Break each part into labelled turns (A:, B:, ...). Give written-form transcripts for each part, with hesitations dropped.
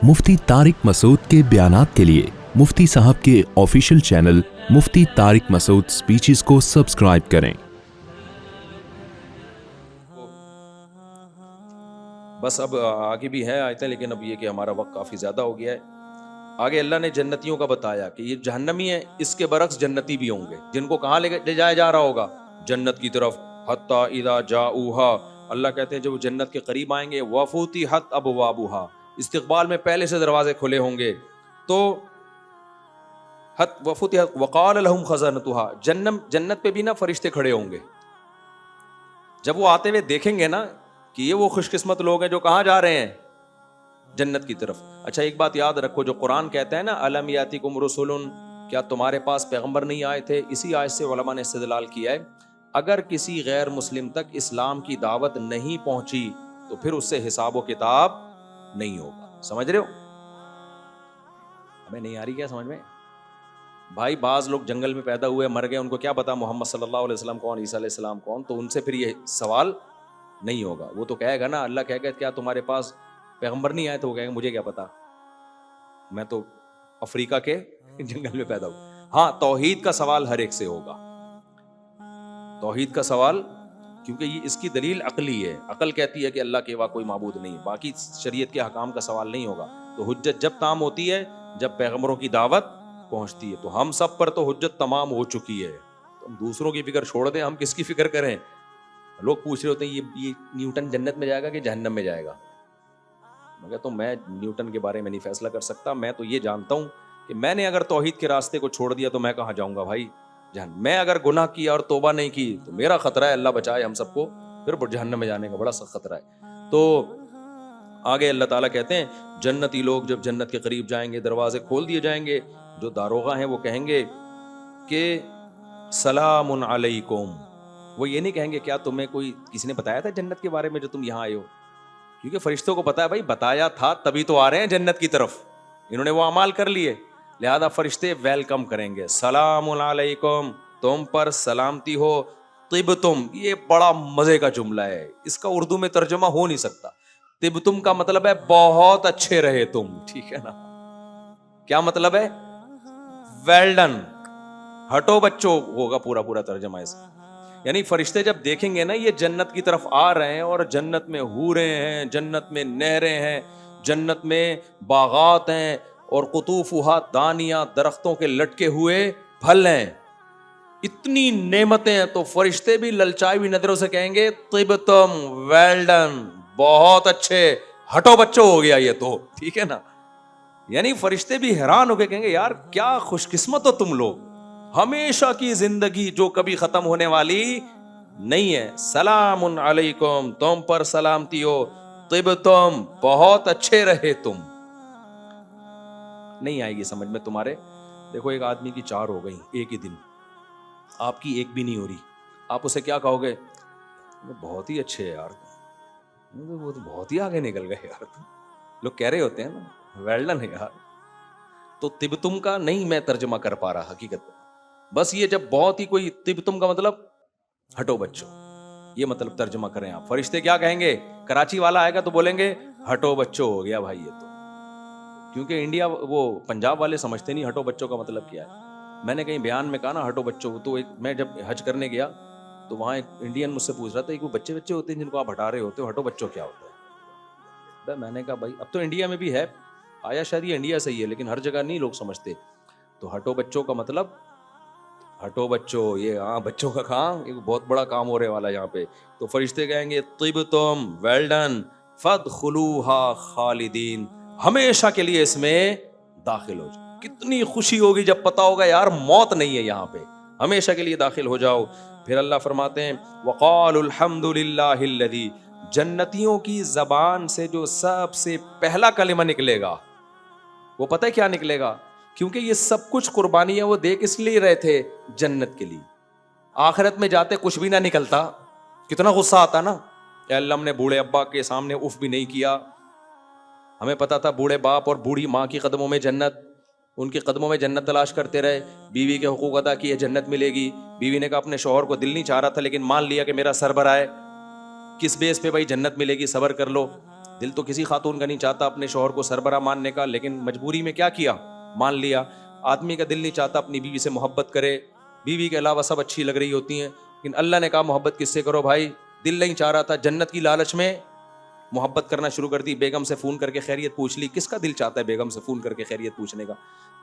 A: मुफ्ती तारिक मसूद के बयानात के लिए मुफ्ती साहब के ऑफिशियल चैनल मुफ्ती तारिक मसूद स्पीचेस को सब्सक्राइब करें।
B: बस अब आगे भी है आयतें, लेकिन अब ये कि हमारा वक्त काफ़ी ज़्यादा हो गया है। आगे अल्लाह ने जन्नतियों का बताया कि ये जहन्नमी है, इसके बरक्स जन्नती भी होंगे, जिनको कहाँ ले जाया जा रहा होगा? जन्नत की तरफ। हत्ता इदा जाऊहा, अल्लाह कहते हैं जब वो जन्नत के करीब आएंगे, वफूती हत अबवाबुहा, इस्तिकबाल में पहले से दरवाजे खुले होंगे। तो हत वफूती हत वक़ाल लहुम खज़ानतुहा, जन्नत पे भी ना फरिश्ते खड़े होंगे। जब वो आते हुए देखेंगे ना कि ये वो खुशकिस्मत लोग हैं जो कहाँ जा रहे हैं? जन्नत की तरफ। अच्छा, एक बात याद रखो, जो कुरान कहता है ना अलम यातिकुम रुसुलुन, क्या तुम्हारे पास पैगंबर नहीं आए थे? इसी आयत से उलमा ने इस्तेदलाल किया है, अगर किसी गैर मुस्लिम तक इस्लाम की दावत नहीं पहुंची तो फिर उससे हिसाब व किताब नहीं होगा। समझ रहे हो? हमें नहीं आ रही क्या समझ में? भाई बाज लोग जंगल में पैदा हुए, मर गए, उनको क्या पता मोहम्मद सल्लल्लाहु अलैहि वसल्लम कौन, ईसा अलैहि सलाम कौन? तो उनसे फिर ये सवाल नहीं होगा। वो तो कहेगा ना, अल्लाह कहेगा क्या तुम्हारे पास पैगंबर नहीं आए? तो वो कहेगा मुझे क्या पता, मैं तो अफ्रीका के जंगल में पैदा हुआ। हाँ, तौहीद का सवाल हर एक से होगा, तौहीद का सवाल, क्योंकि ये इसकी दलील अकली है। अकल कहती है कि अल्लाह के सिवा कोई माबूद नहीं, बाकी शरीयत के हकाम का सवाल नहीं होगा। तो हुज्जत जब ताम होती है जब पैगंबरों की दावत पहुंचती है। तो हम सब पर तो हुज्जत तमाम हो चुकी है, तो हम दूसरों की फिक्र छोड़ दें, हम किसकी फिक्र करें? लोग पूछ रहे होते हैं ये न्यूटन जन्नत में जाएगा कि जहन्नम में जाएगा? मगर तो मैं न्यूटन के बारे में नहीं फैसला कर सकता। मैं तो ये जानता हूं कि मैंने अगर तौहीद के रास्ते को छोड़ दिया तो मैं कहाँ जाऊंगा भाई? जहन्नम। मैं अगर गुनाह किया और तौबा नहीं की तो मेरा खतरा है, अल्लाह बचाए हम सबको, फिर जहन्नम में जाने का बड़ा सख्त खतरा है। तो आगे अल्लाह ताला कहते हैं जन्नती लोग जब जन्नत के करीब जाएंगे, दरवाजे खोल दिए जाएंगे, जो दारोगा हैं वो कहेंगे कि सलामुन अलैकुम। वो ये नहीं कहेंगे क्या तुम्हें कोई किसी ने बताया था जन्नत के बारे में जो तुम यहाँ आए हो? क्योंकि फरिश्तों को पता है भाई, बताया था तभी तो आ रहे हैं जन्नत की तरफ, इन्होंने वो अमाल कर लिए, लिहाजा फरिश्ते वेलकम करेंगे। सलामुन अलैकुम, तुम पर सलामती हो, तिबतुम, ये बड़ा मजे का जुमला है, इसका उर्दू में तर्जुमा हो नहीं सकता। तिबतुम का मतलब है बहुत अच्छे रहे तुम, ठीक है ना? क्या मतलब है? वेल डन, हटो बच्चों होगा पूरा पूरा तर्जुमा इसका। यानी फरिश्ते जब देखेंगे ना ये जन्नत की तरफ आ रहे हैं, और जन्नत में हूरें हैं, जन्नत में नहरें हैं, जन्नत में बागात हैं, और कुतूफुहा दानियां, दरख्तों के लटके हुए फल हैं, इतनी नेमतें हैं, तो फरिश्ते भी ललचाई हुई नजरों से कहेंगे तिबतुम, वेल डन, बहुत अच्छे, हटो बच्चों हो गया ये तो, ठीक है ना? यानी फरिश्ते भी हैरान होकर कहेंगे यार क्या खुशकिस्मत हो तुम लोग, हमेशा की जिंदगी जो कभी खत्म होने वाली नहीं है। सलामुन अलैकुम, तुम पर सलामती हो, तिबतुम, बहुत अच्छे रहे तुम। नहीं आएगी समझ में तुम्हारे? देखो एक आदमी की 4 हो गई एक ही दिन, आपकी एक भी नहीं हो रही, आप उसे क्या कहोगे? बहुत ही अच्छे है यार, वो तो बहुत ही आगे निकल गए यार तुम। लोग कह रहे होते हैं ना वेल डन है यार। तो तिबतुम का नहीं मैं तर्जुमा कर पा रहा हकीकत में, बस ये जब बहुत ही कोई, तिबतुम का मतलब हटो बच्चों, ये मतलब तर्जुमा करें आप। फरिश्ते क्या कहेंगे? कराची वाला आएगा तो बोलेंगे हटो बच्चों हो गया भाई ये तो, क्योंकि इंडिया वो पंजाब वाले समझते नहीं हटो बच्चों का मतलब क्या है। मैंने कहीं बयान में कहा ना हटो बच्चों, तो एक मैं जब हज करने गया तो वहाँ एक इंडियन मुझसे पूछ रहा था कि बच्चे बच्चे होते हैं जिनको आप हटा रहे होते हो, हटो बच्चों क्या होता है? मैंने कहा भाई अब तो इंडिया में भी है, आया शायद ये इंडिया से ही है, लेकिन हर जगह नहीं लोग समझते। तो हटो बच्चों का मतलब हटो बच्चों, ये हाँ बच्चों का काम, एक बहुत बड़ा काम होने वाला है यहाँ पे। तो फरिश्ते कहेंगे तिबतुम, वेल डन, फदखुलूहा खालिदीन, हमेशा के लिए इसमें दाखिल हो जाओ। कितनी खुशी होगी जब पता होगा यार मौत नहीं है यहाँ पे, हमेशा के लिए दाखिल हो जाओ। फिर अल्लाह फरमाते हैं वक़ालुल हम्दुलिल्लाहिल्लज़ी, जन्नतियों की जबान से जो सबसे पहला कलिमा निकलेगा वो पता है क्या निकलेगा? क्योंकि ये सब कुछ कुर्बानियां वो दे किस लिए रहे थे? जन्नत के लिए। आखिरत में जाते कुछ भी ना निकलता, कितना गुस्सा आता ना, अल्लाह ने बूढ़े अब्बा के सामने उफ भी नहीं किया। हमें पता था बूढ़े बाप और बूढ़ी माँ के कदमों में जन्नत, उनके कदमों में जन्नत तलाश करते रहे, बीवी के हुकूक अदा किए, जन्नत मिलेगी। बीवी ने कहा अपने शौहर को दिल नहीं चाह रहा था लेकिन मान लिया कि मेरा सरबराह है, किस बेस पे भाई जन्नत मिलेगी, सब्र कर लो। دل تو کسی خاتون کا نہیں چاہتا اپنے شوہر کو سربراہ ماننے کا، لیکن مجبوری میں کیا کیا، مان لیا. آدمی کا دل نہیں چاہتا اپنی بیوی سے محبت کرے، بیوی کے علاوہ سب اچھی لگ رہی ہوتی ہیں، لیکن اللہ نے کہا محبت کس سے کرو بھائی. دل نہیں چاہ رہا تھا، جنت کی لالچ میں محبت کرنا شروع کر دی، بیگم سے فون کر کے خیریت پوچھ لی. کس کا دل چاہتا ہے بیگم سے فون کر کے خیریت پوچھنے کا؟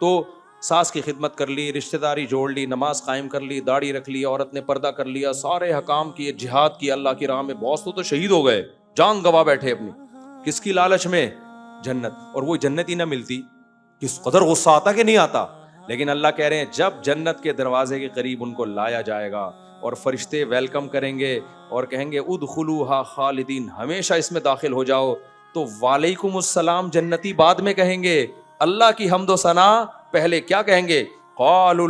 B: تو ساس کی خدمت کر لی، رشتہ داری جوڑ لی، نماز قائم کر لی، داڑھی رکھ لی، عورت نے پردہ کر لیا، سارے حکام کیے، جہاد کیا اللہ کی راہ میں. بہت تو شہید ہو گئے، جان گوا بیٹھے اپنی، کس کی لالچ میں؟ جنت. اور وہ جنت ہی نہ ملتی کس قدر غصہ آتا کہ نہیں آتا. لیکن اللہ کہہ رہے ہیں جب جنت کے دروازے کے قریب ان کو لایا جائے گا اور فرشتے ویلکم کریں گے اور کہیں گے ادخلوها خالدین، ہمیشہ اس میں داخل ہو جاؤ، تو وعلیکم السلام جنتی بعد میں کہیں گے، اللہ کی حمد و ثنا پہلے کیا کہیں گے؟ قالوا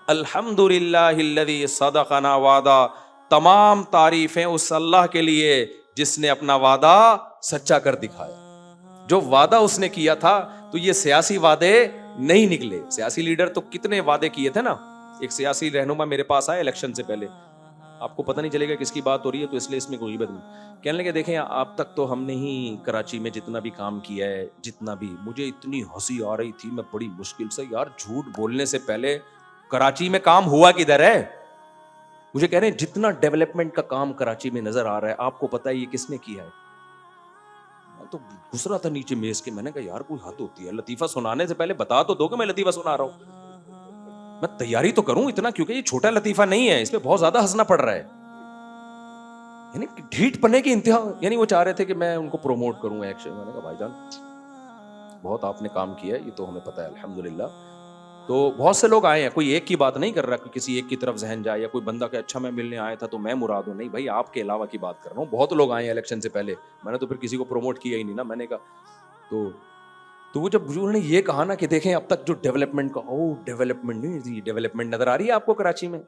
B: الحمد للہ الذی صدقنا وعدہ، تمام تعریفیں اس اللہ کے لیے جس نے اپنا وعدہ سچا کر دکھایا. جو وعدہ اس نے کیا تھا تو یہ سیاسی وعدے نہیں نکلے. سیاسی لیڈر تو کتنے وعدے کیے تھے نا. ایک سیاسی رہنما میرے پاس آئے الیکشن سے پہلے، آپ کو پتہ نہیں چلے گا کس کی بات ہو رہی ہے تو اس لیے اس میں کوئی غیبت نہیں. کہنے لگے دیکھیں آپ تک تو ہم نے ہی کراچی میں جتنا بھی کام کیا ہے، جتنا بھی، مجھے اتنی ہنسی آ رہی تھی، میں بڑی مشکل سے، یار جھوٹ بولنے سے پہلے کراچی میں کام ہوا کدھر ہے؟ مجھے کہہ رہے ہیں جتنا ڈیولپمنٹ کا کام کراچی میں نظر آ رہا ہے آپ کو پتہ ہے یہ کس نے کیا ہے؟ تو گھس رہا تھا نیچے میز کے. میں نے کہا یار کوئی حد ہوتی ہے، لطیفہ سنانے سے پہلے بتا تو دو کہ میں لطیفہ سنا رہا ہوں. میں تیاری تو کروں اتنا، کیونکہ یہ چھوٹا لطیفہ نہیں ہے، اس پہ بہت زیادہ ہنسنا پڑ رہا ہے. یعنی ڈھیٹ پنے کی انتہا. یعنی وہ چاہ رہے تھے کہ میں ان کو پروموٹ کروں ایکشن. میں نے کہا بھائی جان بہت آپ نے کام کیا ہے، یہ تو ہمیں پتہ ہے الحمدللہ. تو بہت سے لوگ آئے ہیں، کوئی ایک کی بات نہیں کر رہا کہ کسی ایک کی طرف ذہن جائے یا کوئی بندہ کہ اچھا میں ملنے آیا تھا تو میں مراد ہوں. نہیں بھائی، آپ کے علاوہ کی بات کر رہا ہوں. بہت لوگ آئے ہیں الیکشن سے پہلے، میں نے تو پھر کسی کو پروموٹ کیا ہی نہیں نا. میں نے کہا تو وہ جب انہوں نے یہ کہا نا کہ دیکھیں اب تک جو ڈیولپمنٹ کا، ڈیولپمنٹ نہیں، ڈیولپمنٹ نظر آ رہی ہے آپ کو کراچی میں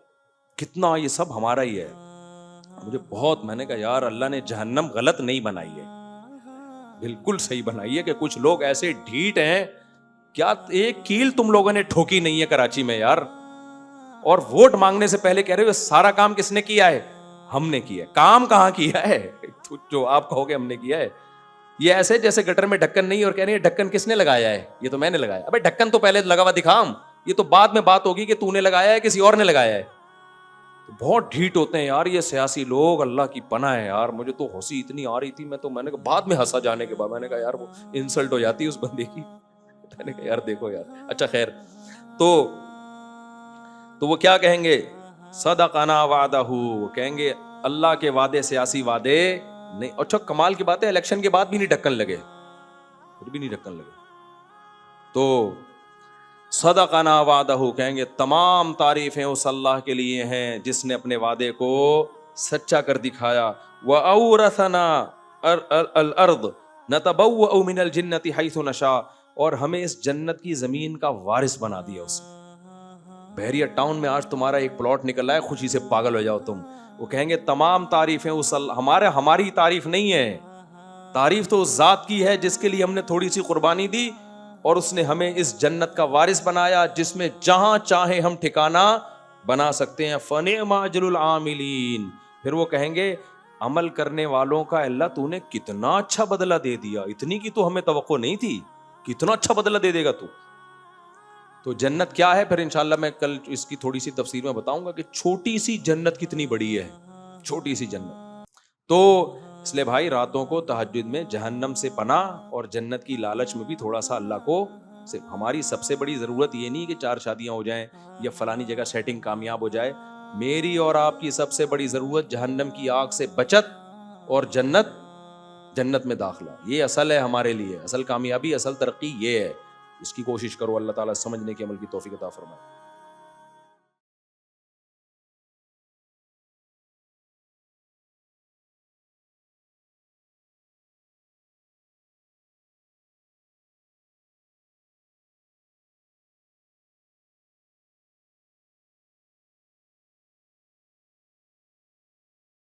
B: کتنا، یہ سب ہمارا ہی ہے. مجھے بہت، میں نے کہا یار اللہ نے جہنم غلط نہیں بنائی ہے، بالکل صحیح بنائی ہے. کہ کچھ لوگ ایسے ڈھیٹ ہیں، کیا ایک کیل تم لوگوں نے ٹھوکی نہیں ہے کراچی میں یار. اور ووٹ مانگنے سے پہلے کہہ رہے ہو سارا کام کس نے کیا ہے؟ ہم نے کیا ہے. کام کہاں کیا ہے جو آپ کہو گے ہم نے کیا ہے؟ یہ ایسے جیسے گٹر میں ڈھکن نہیں اور کہہ رہے ہیں ڈھکن کس نے لگایا ہے؟ یہ تو میں نے لگایا. ابے ڈھکن تو پہلے لگا ہوا دکھام، یہ تو بعد میں بات ہوگی کہ تو نے لگایا ہے کسی اور نے لگایا ہے. بہت ڈھیٹ ہوتے ہیں یار یہ سیاسی لوگ، اللہ کی پناہ ہے یار. مجھے تو ہنسی اتنی آ رہی تھی، میں نے کہا بعد میں ہنسا جانے کے بعد. میں نے کہا یار وہ انسلٹ ہو جاتی ہے اس بندے کی. میں نے کہا یار دیکھو یار. اچھا خیر، تو وہ کیا کہیں گے؟ صدقنا وعدہ، کہیں گے اللہ کے وعدے سیاسی وعدے نہیں. اچھا کمال کی بات ہے الیکشن کے بعد بھی نہیں ڈھکن لگے، پھر بھی نہیں ڈھکن لگے. تو صدقنا وعدہ کہیں گے تمام تعریفیں اس اللہ کے لیے ہیں جس نے اپنے وعدے کو سچا کر دکھایا. وَأَوْرَثَنَا الْأَرْضَ نَتَبَوَّأُ مِنَ الْجَنَّةِ حَيْثُ نَشَاءُ، اور ہمیں اس جنت کی زمین کا وارث بنا دیا اس نے. بحریہ ٹاؤن میں آج تمہارا ایک پلاٹ نکلا ہے، خوشی سے پاگل ہو جاؤ تم. وہ کہیں گے تمام تعریفیں اس ہماری تعریف نہیں ہے، تعریف تو اس ذات کی ہے جس کے لیے ہم نے تھوڑی سی قربانی دی اور اس نے ہمیں اس جنت کا وارث بنایا جس میں جہاں چاہے ہم ٹھکانہ بنا سکتے ہیں. فَنِعْمَ أَجْرُ الْعَامِلِينَ، پھر وہ کہیں گے عمل کرنے والوں کا اللہ تو نے کتنا اچھا بدلہ دے دیا، اتنی کی تو ہمیں توقع نہیں تھی، کتنا اچھا بدلہ دے دے گا تو. تو جنت کیا ہے پھر انشاءاللہ میں کل اس کی تھوڑی سی تفسیر میں بتاؤں گا کہ چھوٹی سی جنت کتنی بڑی ہے، چھوٹی سی جنت. تو اس لیے بھائی راتوں کو تہجد میں جہنم سے پناہ اور جنت کی لالچ میں بھی تھوڑا سا اللہ کو. ہماری سب سے بڑی ضرورت یہ نہیں کہ 4 شادیاں ہو جائیں یا فلانی جگہ سیٹنگ کامیاب ہو جائے. میری اور آپ کی سب سے بڑی ضرورت جہنم کی آگ سے بچت اور جنت میں داخلہ. یہ اصل ہے ہمارے لیے، اصل کامیابی، اصل ترقی یہ ہے. اس کی کوشش کرو. اللہ تعالیٰ سمجھنے کی، عمل کی توفیق عطا فرمائے.